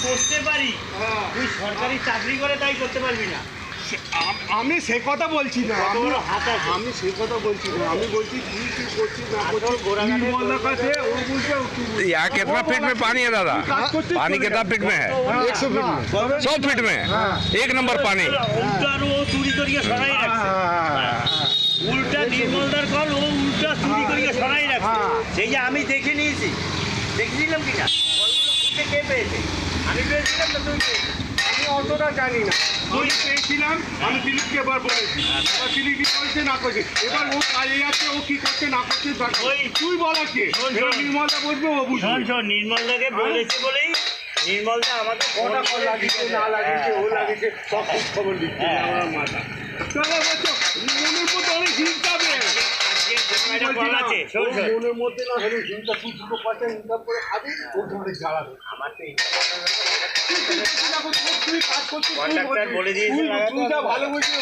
করতে পারি, তুই সরকারি চাকরি করে তাই করতে পারবি না। আমি সে কথা বলছি না, কত বড় হাত আছে। আমি সে কথা বলছি না, আমি বলছি তুই কি করছিস না আসল করছিস গোড়াঘাটে নির্মলের কাছে ও বলছে यहाँ कितना फीट में पानी है दादा? पानी कितना फीट में है? 100 फीट में। 100 फीट में एक नंबर पानी। উল্টার ও চুরি করিয়ে সরাই রাখছে, উল্টা নির্মলদার কল ও উল্টা চুরি করিয়ে সরাই রাখছে। সেই যে আমি দেখে নিয়েছি, দেখেছিলাম কিনা কলগুলো খুঁজে কে পেয়েছে? আমি পেয়েছিলাম না তুই পেয়েছিস? আমি অতটা জানি না, তুই পেয়েছিলাম, আমি দিলীপকে এবার বলেছি, এবার দিলীপ কি করছে না করছে, এবার ও কাজে যাচ্ছে, ও কি করছে না করছে তুই বল আছে, এবার নির্মলদা বলবে ও বুঝবে। শোন শোন, নির্মলদাকে বলেছে বলেই নির্মলদা আমাকে ওটা কল লাগিয়েছে না লাগিয়েছে ও লাগিয়েছে সব খবর দিচ্ছে আমার মাথা। চলো বলছো মনের মধ্যে অনেক হিংসা হবে, মনের মধ্যে না হলে হিংসা, তুই দুটো পয়সা ইনকাম করে খাবি, ও তোমাকে জ্বালাবে। আমার তো তুই কাজ করছিস, কন্ট্রাক্টর বলে দিয়েছে তুই যা ভালো বলছিস